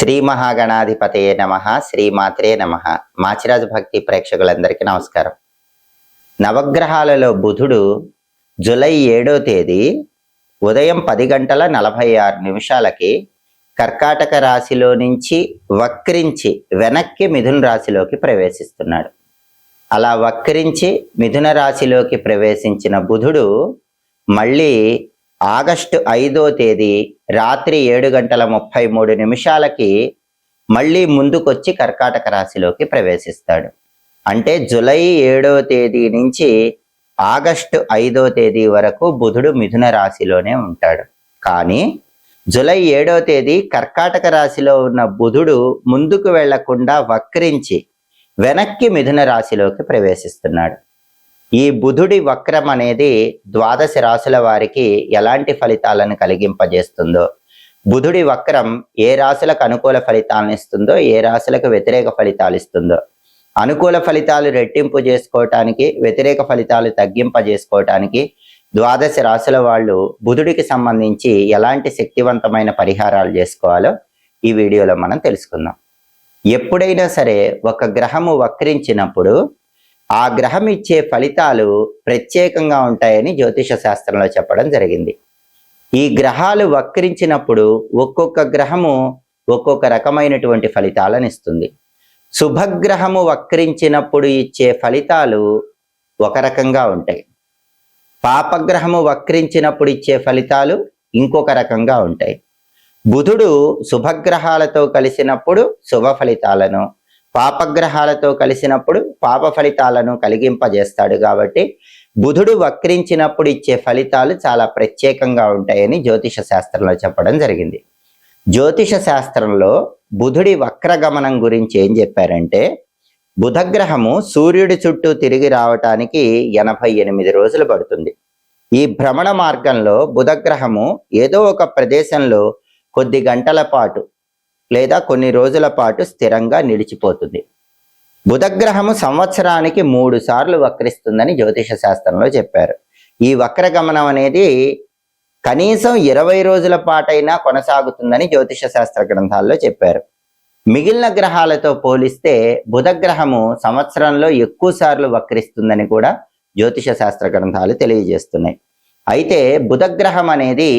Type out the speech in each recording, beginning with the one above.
శ్రీ మహాగణాధిపతయే నమః. శ్రీమాత్రే నమః. మాచిరాజు భక్తి ప్రేక్షకులందరికీ నమస్కారం. నవగ్రహాలలో బుధుడు జూలై 7వ తేదీ ఉదయం 10:46 కర్కాటక రాశిలో నుంచి వక్రించి వెనక్కి మిథున రాశిలోకి ప్రవేశిస్తున్నాడు. అలా వక్రించి మిథున రాశిలోకి ప్రవేశించిన బుధుడు మళ్ళీ ఆగస్టు 5వ తేదీ రాత్రి 7:33 మళ్ళీ ముందుకొచ్చి కర్కాటక రాశిలోకి ప్రవేశిస్తాడు. అంటే జూలై 7వ తేదీ నుంచి ఆగస్టు 5వ తేదీ వరకు బుధుడు మిథున రాశిలోనే ఉంటాడు. కానీ జూలై 7వ తేదీ కర్కాటక రాశిలో ఉన్న బుధుడు ముందుకు వెళ్లకుండా వక్రించి వెనక్కి మిథున రాశిలోకి ప్రవేశిస్తున్నాడు. ఈ బుధుడి వక్రం అనేది 12 రాశుల వారికి ఎలాంటి ఫలితాలను కలిగింపజేస్తుందో, బుధుడి వక్రం ఏ రాశులకు అనుకూల ఫలితాలను ఇస్తుందో, ఏ రాశులకు వ్యతిరేక ఫలితాలు ఇస్తుందో, అనుకూల ఫలితాలు రెట్టింపు చేసుకోవటానికి, వ్యతిరేక ఫలితాలు తగ్గింపజేసుకోవటానికి 12 రాశుల వాళ్ళు బుధుడికి సంబంధించి ఎలాంటి శక్తివంతమైన పరిహారాలు చేసుకోవాలో ఈ వీడియోలో మనం తెలుసుకుందాం. ఎప్పుడైనా సరే ఒక గ్రహము వక్రించినప్పుడు ఆ గ్రహం ఇచ్చే ఫలితాలు ప్రత్యేకంగా ఉంటాయని జ్యోతిష శాస్త్రంలో చెప్పడం జరిగింది. ఈ గ్రహాలు వక్రించినప్పుడు ఒక్కొక్క గ్రహము ఒక్కొక్క రకమైనటువంటి ఫలితాలను ఇస్తుంది. శుభగ్రహము వక్రించినప్పుడు ఇచ్చే ఫలితాలు ఒక రకంగా ఉంటాయి. పాపగ్రహము వక్రించినప్పుడు ఇచ్చే ఫలితాలు ఇంకొక రకంగా ఉంటాయి. బుధుడు శుభగ్రహాలతో కలిసినప్పుడు శుభ ఫలితాలను, పాపగ్రహాలతో కలిసినప్పుడు పాప ఫలితాలను కలిగింపజేస్తాడు. కాబట్టి బుధుడు వక్రించినప్పుడు ఇచ్చే ఫలితాలు చాలా ప్రత్యేకంగా ఉంటాయని జ్యోతిష శాస్త్రంలో చెప్పడం జరిగింది. జ్యోతిష శాస్త్రంలో బుధుడి వక్రగమనం గురించి ఏం చెప్పారంటే, బుధగ్రహము సూర్యుడి చుట్టూ తిరిగి రావటానికి 88 రోజులు పడుతుంది. ఈ భ్రమణ మార్గంలో బుధగ్రహము ఏదో ఒక ప్రదేశంలో కొద్ది గంటల పాటు లేదా కొన్ని రోజుల పాటు స్థిరంగా నిలిచిపోతుంది. బుధగ్రహము సంవత్సరానికి 3 సార్లు వక్రిస్తుందని జ్యోతిష శాస్త్రంలో చెప్పారు. ఈ వక్రగమనం అనేది కనీసం 20 రోజుల పాటైనా కొనసాగుతుందని జ్యోతిష శాస్త్ర గ్రంథాల్లో చెప్పారు. మిగిలిన గ్రహాలతో పోలిస్తే బుధగ్రహము సంవత్సరంలో ఎక్కువ సార్లు వక్రిస్తుందని కూడా జ్యోతిష శాస్త్ర గ్రంథాలు తెలియజేస్తున్నాయి. అయితే బుధగ్రహం అనేది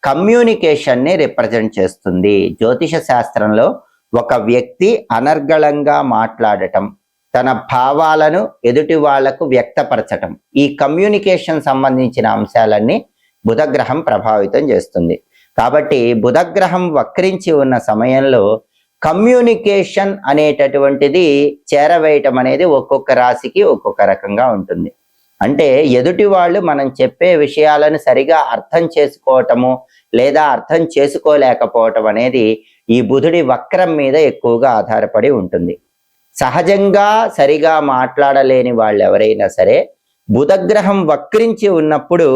కమ్యూనికేషన్ని రిప్రజెంట్ చేస్తుంది. జ్యోతిష శాస్త్రంలో ఒక వ్యక్తి అనర్గళంగా మాట్లాడటం, తన భావాలను ఎదుటి వాళ్లకు వ్యక్తపరచటం, ఈ కమ్యూనికేషన్ సంబంధించిన అంశాలన్నీ బుధగ్రహం ప్రభావితం చేస్తుంది. కాబట్టి బుధగ్రహం వక్రించి ఉన్న సమయంలో కమ్యూనికేషన్ అనేటటువంటిది చేరవేయటం అనేది ఒక్కొక్క రాశికి ఒక్కొక్క రకంగా ఉంటుంది. అంటే ఎదుటి వాళ్ళు మనం చెప్పే విషయాలను సరిగా అర్థం చేసుకోవటము లేదా అర్థం చేసుకోలేకపోవటం అనేది ఈ బుధుడి వక్రం మీద ఎక్కువగా ఆధారపడి ఉంటుంది. సహజంగా సరిగా మాట్లాడలేని వాళ్ళు ఎవరైనా సరే బుధగ్రహం వక్రించి ఉన్నప్పుడు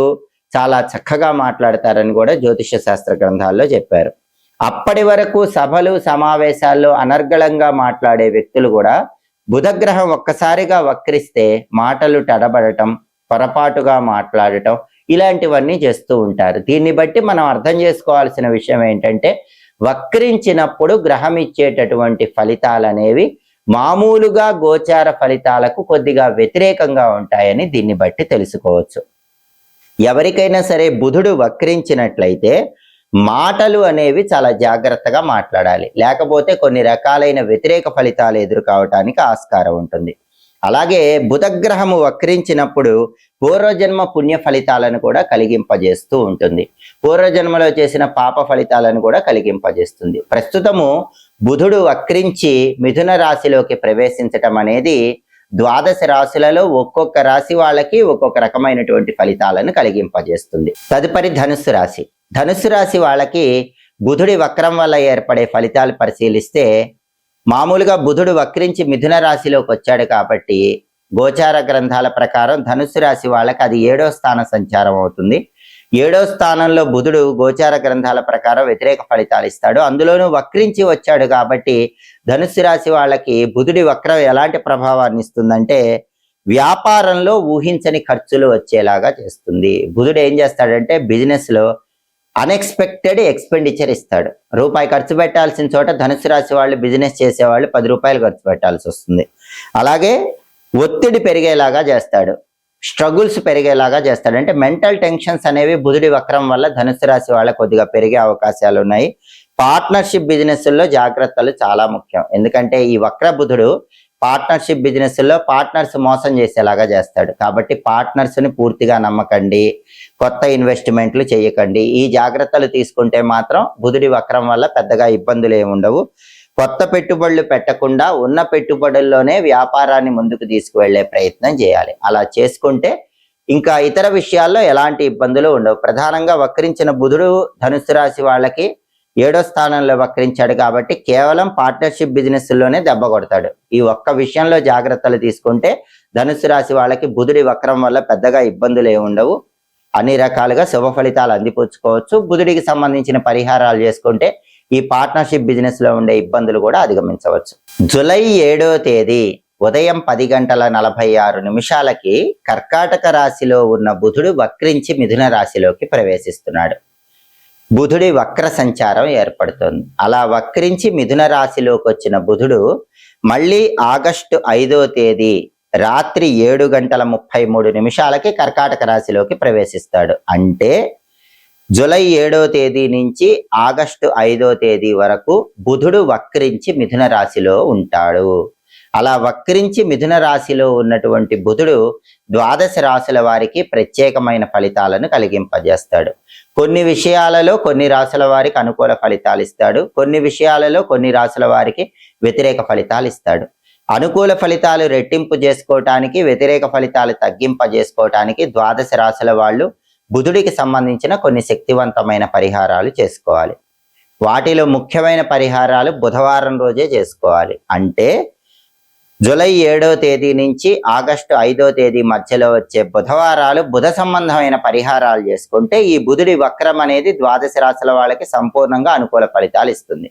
చాలా చక్కగా మాట్లాడతారని కూడా జ్యోతిష శాస్త్ర గ్రంథాల్లో చెప్పారు. అప్పటి వరకు సభలు సమావేశాల్లో అనర్గళంగా మాట్లాడే వ్యక్తులు కూడా బుధగ్రహం ఒక్కసారిగా వక్రిస్తే మాటలు తడబడటం, పొరపాటుగా మాట్లాడటం ఇలాంటివన్నీ చేస్తూ ఉంటారు. దీన్ని బట్టి మనం అర్థం చేసుకోవాల్సిన విషయం ఏంటంటే, వక్రించినప్పుడు గ్రహం ఇచ్చేటటువంటి ఫలితాలు అనేవి మామూలుగా గోచార ఫలితాలకు కొద్దిగా వ్యతిరేకంగా ఉంటాయని దీన్ని బట్టి తెలుసుకోవచ్చు. ఎవరికైనా సరే బుధుడు వక్రించినట్లయితే మాటలు అనేవి చాలా జాగ్రత్తగా మాట్లాడాలి, లేకపోతే కొన్ని రకాలైన వ్యతిరేక ఫలితాలు ఎదుర్కోవటానికి ఆస్కారం ఉంటుంది. అలాగే బుధగ్రహము వక్రించినప్పుడు పూర్వజన్మ పుణ్య ఫలితాలను కూడా కలిగింపజేస్తూ ఉంటుంది. పూర్వజన్మలో చేసిన పాప ఫలితాలను కూడా కలిగింపజేస్తుంది. ప్రస్తుతము బుధుడు వక్రించి మిథున రాశిలోకి ప్రవేశించటం అనేది 12 రాశులలో ఒక్కొక్క రాశి వాళ్ళకి ఒక్కొక్క రకమైనటువంటి ఫలితాలను కలిగింపజేస్తుంది. తదుపరి ధనుస్సు రాశి. ధనుస్సు రాశి వాళ్ళకి బుధుడి వక్రం వల్ల ఏర్పడే ఫలితాలు పరిశీలిస్తే, మామూలుగా బుధుడు వక్రించి మిథున రాశిలోకి వచ్చాడు కాబట్టి గోచార గ్రంథాల ప్రకారం ధనుస్సు రాశి వాళ్ళకి అది 7వ స్థాన సంచారం అవుతుంది. 7వ స్థానంలో బుధుడు గోచార గ్రంథాల ప్రకారం వ్యతిరేక ఫలితాలు ఇస్తాడు. అందులోనూ వక్రించి వచ్చాడు కాబట్టి ధనుస్సు రాశి వాళ్ళకి బుధుడి వక్రం ఎలాంటి ప్రభావాన్ని ఇస్తుందంటే, వ్యాపారంలో ఊహించని ఖర్చులు వచ్చేలాగా చేస్తుంది. బుధుడు ఏం చేస్తాడంటే బిజినెస్ లో అన్ఎక్స్పెక్టెడ్ ఎక్స్పెండిచర్ ఇస్తాడు. రూపాయి ఖర్చు పెట్టాల్సిన చోట ధనుసు రాశి వాళ్ళు, బిజినెస్ చేసేవాళ్ళు 10 రూపాయలు ఖర్చు పెట్టాల్సి వస్తుంది. అలాగే ఒత్తిడి పెరిగేలాగా చేస్తాడు, స్ట్రగుల్స్ పెరిగేలాగా చేస్తాడు. అంటే మెంటల్ టెన్షన్స్ అనేవి బుధుడి వక్రం వల్ల ధనుసు రాశి వాళ్ళ కొద్దిగా పెరిగే అవకాశాలు ఉన్నాయి. పార్ట్నర్షిప్ బిజినెస్ల్లో జాగ్రత్తలు చాలా ముఖ్యం. ఎందుకంటే ఈ వక్ర బుధుడు పార్ట్నర్షిప్ బిజినెస్ల్లో పార్ట్నర్స్ మోసం చేసేలాగా చేస్తాడు. కాబట్టి పార్ట్నర్స్ని పూర్తిగా నమ్మకండి, కొత్త ఇన్వెస్ట్మెంట్లు చేయకండి. ఈ జాగ్రత్తలు తీసుకుంటే మాత్రం బుధుడి వక్రం వల్ల పెద్దగా ఇబ్బందులు ఏమి ఉండవు. కొత్త పెట్టుబడులు పెట్టకుండా ఉన్న పెట్టుబడుల్లోనే వ్యాపారాన్ని ముందుకు తీసుకువెళ్లే ప్రయత్నం చేయాలి. అలా చేసుకుంటే ఇంకా ఇతర విషయాల్లో ఎలాంటి ఇబ్బందులు ఉండవు. ప్రధానంగా వక్రించిన బుధుడు ధనుసు రాశి వాళ్ళకి 7వ స్థానంలో వక్రించాడు కాబట్టి కేవలం పార్ట్నర్షిప్ బిజినెస్లోనే దెబ్బ కొడతాడు. ఈ ఒక్క విషయంలో జాగ్రత్తలు తీసుకుంటే ధనుసు రాశి వాళ్ళకి బుధుడి వక్రం వల్ల పెద్దగా ఇబ్బందులు ఏమి ఉండవు. అన్ని రకాలుగా శుభ ఫలితాలు అందిపుచ్చుకోవచ్చు. బుధుడికి సంబంధించిన పరిహారాలు చేసుకుంటే ఈ పార్ట్నర్షిప్ బిజినెస్ లో ఉండే ఇబ్బందులు కూడా అధిగమించవచ్చు. జూలై 7వ తేదీ ఉదయం 10:46 కర్కాటక రాశిలో ఉన్న బుధుడు వక్రించి మిథున రాశిలోకి ప్రవేశిస్తున్నాడు. బుధుడి వక్ర సంచారం ఏర్పడుతుంది. అలా వక్రించి మిథున రాశిలోకి వచ్చిన బుధుడు మళ్ళీ ఆగస్టు 5వ తేదీ రాత్రి 7:33 కర్కాటక రాశిలోకి ప్రవేశిస్తాడు. అంటే జూలై 7వ తేదీ నుంచి ఆగస్టు 5వ తేదీ వరకు బుధుడు వక్రించి మిథున రాశిలో ఉంటాడు. అలా వక్రించి మిథున రాశిలో ఉన్నటువంటి బుధుడు 12 రాశుల వారికి ప్రత్యేకమైన ఫలితాలను కలిగింపజేస్తాడు. కొన్ని విషయాలలో కొన్ని రాశుల వారికి అనుకూల ఫలితాలు ఇస్తాడు, కొన్ని విషయాలలో కొన్ని రాశుల వారికి వ్యతిరేక ఫలితాలు ఇస్తాడు. అనుకూల ఫలితాలు రెట్టింపు చేసుకోవటానికి, వ్యతిరేక ఫలితాలు తగ్గింపజేసుకోవటానికి 12 రాశుల వాళ్ళు బుధుడికి సంబంధించిన కొన్ని శక్తివంతమైన పరిహారాలు చేసుకోవాలి. వాటిలో ముఖ్యమైన పరిహారాలు బుధవారం రోజే చేసుకోవాలి. అంటే జూలై 7వ తేదీ నుంచి ఆగస్టు 5వ తేదీ మధ్యలో వచ్చే బుధవారాలు బుధ సంబంధమైన పరిహారాలు చేసుకుంటే ఈ బుధుడి వక్రం అనేది 12 రాశుల వాళ్ళకి సంపూర్ణంగా అనుకూల ఫలితాలు ఇస్తుంది.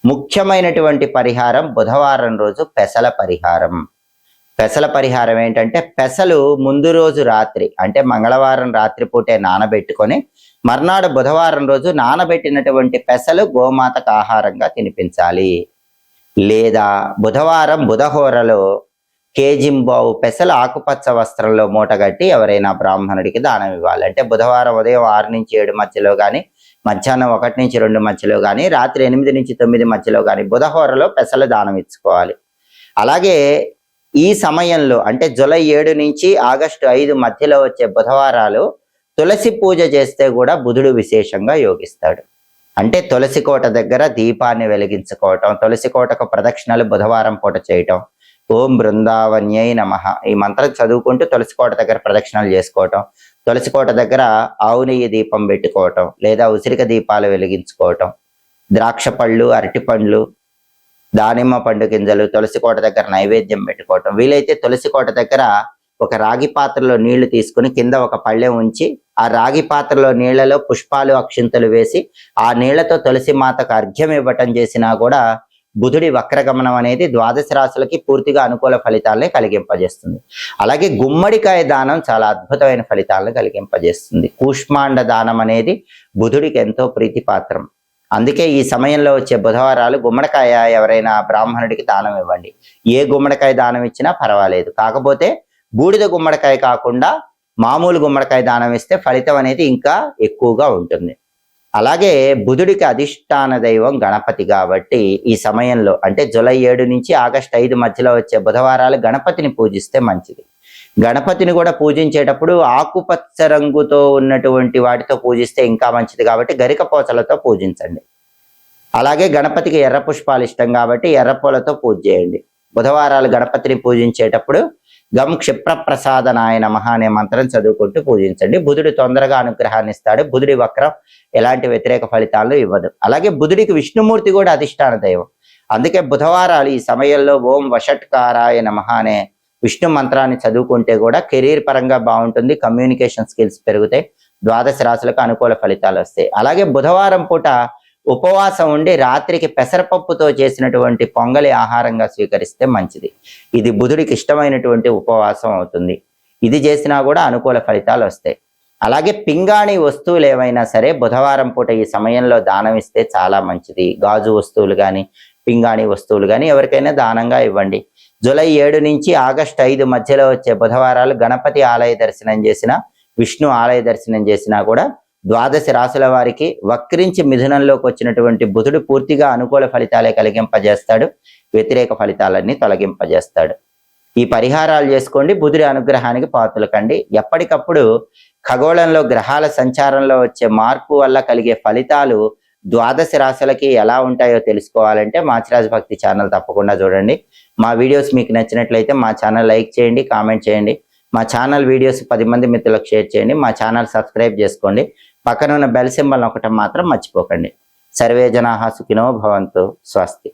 ముఖ్యమైనటువంటి పరిహారం బుధవారం రోజు పెసల పరిహారం. పెసల పరిహారం ఏంటంటే పెసలు ముందు రోజు రాత్రి అంటే మంగళవారం రాత్రిపూటే నానబెట్టుకొని మర్నాడు బుధవారం రోజు నానబెట్టినటువంటి పెసలు గోమాతకు ఆహారంగా తినిపించాలి. లేదా బుధవారం బుధహోరలో కేజింబావు పెసలు ఆకుపచ్చ వస్త్రంలో మూటగట్టి ఎవరైనా బ్రాహ్మణుడికి దానం ఇవ్వాలి. అంటే బుధవారం ఉదయం 6 నుంచి 7 మధ్యలో కానీ, మధ్యాహ్నం 1 నుంచి 2 మధ్యలో కానీ, రాత్రి 8 నుంచి 9 మధ్యలో కానీ బుధహోరలో పెసలు దానం ఇచ్చుకోవాలి. అలాగే ఈ సమయంలో అంటే జూలై 7 నుంచి ఆగస్టు 5 మధ్యలో వచ్చే బుధవారాలు తులసి పూజ చేస్తే కూడా బుధుడు విశేషంగా యోగిస్తాడు. అంటే తులసి కోట దగ్గర దీపాన్ని వెలిగించుకోవటం, తులసి కోటకు ప్రదక్షిణలు బుధవారం పూట చేయటం, ఓం బృందావన్యై నమః ఈ మంత్రం చదువుకుంటూ తులసి కోట దగ్గర ప్రదక్షిణలు చేసుకోవటం, తులసి కోట దగ్గర ఆవు నెయ్యి దీపం పెట్టుకోవటం, లేదా ఉసిరిక దీపాలు వెలిగించుకోవటం, ద్రాక్ష పళ్ళు, అరటి పండ్లు, దానిమ్మ పండు గింజలు తులసి కోట దగ్గర నైవేద్యం పెట్టుకోవటం. వీలైతే తులసి కోట దగ్గర ఒక రాగి పాత్రలో నీళ్లు తీసుకుని కింద ఒక పళ్ళెం ఉంచి ఆ రాగి పాత్రలో నీళ్లలో పుష్పాలు, అక్షింతలు వేసి ఆ నీళ్లతో తులసి మాతకు అర్ఘ్యం ఇవ్వటం చేసినా కూడా బుధుడి వక్రగమనం అనేది 12 రాశులకి పూర్తిగా అనుకూల ఫలితాలనే కలిగింపజేస్తుంది. అలాగే గుమ్మడికాయ దానం చాలా అద్భుతమైన ఫలితాలను కలిగింపజేస్తుంది. కూష్మాండ దానం అనేది బుధుడికి ఎంతో ప్రీతిపాత్రం. అందుకే ఈ సమయంలో వచ్చే బుధవారాలు గుమ్మడికాయ ఎవరైనా బ్రాహ్మణుడికి దానం ఇవ్వండి. ఏ గుమ్మడికాయ దానం ఇచ్చినా పర్వాలేదు, కాకపోతే బూడిద గుమ్మడికాయ కాకుండా మామూలు గుమ్మడికాయ దానం ఇస్తే ఫలితం అనేది ఇంకా ఎక్కువగా ఉంటుంది. అలాగే బుధుడికి అధిష్టాన దైవం గణపతి కాబట్టి ఈ సమయంలో అంటే జూలై 7 నుంచి ఆగస్టు 5 మధ్యలో వచ్చే బుధవారాలు గణపతిని పూజిస్తే మంచిది. గణపతిని కూడా పూజించేటప్పుడు ఆకుపచ్చ రంగుతో ఉన్నటువంటి వాటితో పూజిస్తే ఇంకా మంచిది కాబట్టి గరిక పోచలతో పూజించండి. అలాగే గణపతికి ఎర్ర పుష్పాలు ఇష్టం కాబట్టి ఎర్ర పూలతో పూజ చేయండి. బుధవారాలు గణపతిని పూజించేటప్పుడు గం క్షిప్రప్రసాదనాయ నమః అనే మంత్రం చదువుకుంటూ పూజించండి. బుధుడు తొందరగా అనుగ్రహాన్ని ఇస్తాడు. బుధుడి వక్రం ఎలాంటి వ్యతిరేక ఫలితాలను ఇవ్వదు. అలాగే బుధుడికి విష్ణుమూర్తి కూడా అధిష్టాన దైవం. అందుకే బుధవారాలు ఈ సమయంలో ఓం వషట్కారాయ నమః అనే విష్ణు మంత్రాన్ని చదువుకుంటే కూడా కెరీర్ పరంగా బాగుంటుంది, కమ్యూనికేషన్ స్కిల్స్ పెరుగుతాయి, 12 రాశులకు అనుకూల ఫలితాలు వస్తాయి. అలాగే బుధవారం పూట ఉపవాసం ఉండి రాత్రికి పెసరపప్పుతో చేసినటువంటి పొంగలి ఆహారంగా స్వీకరిస్తే మంచిది. ఇది బుధుడికి ఇష్టమైనటువంటి ఉపవాసం అవుతుంది. ఇది చేసినా కూడా అనుకూల ఫలితాలు వస్తాయి. అలాగే పింగాణి వస్తువులు ఏవైనా సరే బుధవారం పూట ఈ సమయంలో దానం ఇస్తే చాలా మంచిది. గాజు వస్తువులు కానీ పింగాణి వస్తువులు కానీ ఎవరికైనా దానంగా ఇవ్వండి. జూలై 7 నుంచి ఆగస్టు 5 మధ్యలో వచ్చే బుధవారాలు గణపతి ఆలయ దర్శనం చేసిన, విష్ణు ఆలయ దర్శనం చేసినా కూడా ద్వాదశ రాశుల వారికి వక్రించి మిథునంలోకి వచ్చినటువంటి బుధుడు పూర్తిగా అనుకూల ఫలితాలే కలిగింపజేస్తాడు, వ్యతిరేక ఫలితాలన్నీ తొలగింపజేస్తాడు. ఈ పరిహారాలు చేసుకోండి, బుధుడి అనుగ్రహానికి పాత్రలు కండి. ఎప్పటికప్పుడు ఖగోళంలో గ్రహాల సంచారంలో వచ్చే మార్పు వల్ల కలిగే ఫలితాలు ద్వాదశ రాశులకి ఎలా ఉంటాయో తెలుసుకోవాలంటే మాచిరాజు భక్తి ఛానల్ తప్పకుండా చూడండి. మా వీడియోస్ మీకు నచ్చినట్లయితే మా ఛానల్ లైక్ చేయండి, కామెంట్ చేయండి. మా ఛానల్ వీడియోస్ 10 మంది మిత్రులకు షేర్ చేయండి. మా ఛానల్ సబ్స్క్రైబ్ చేసుకోండి. పక్కన ఉన్న బెల్ సింబల్ నొక్కటం మాత్రం మర్చిపోకండి. సర్వే జనాః సుఖినో భవంతు. స్వస్తి.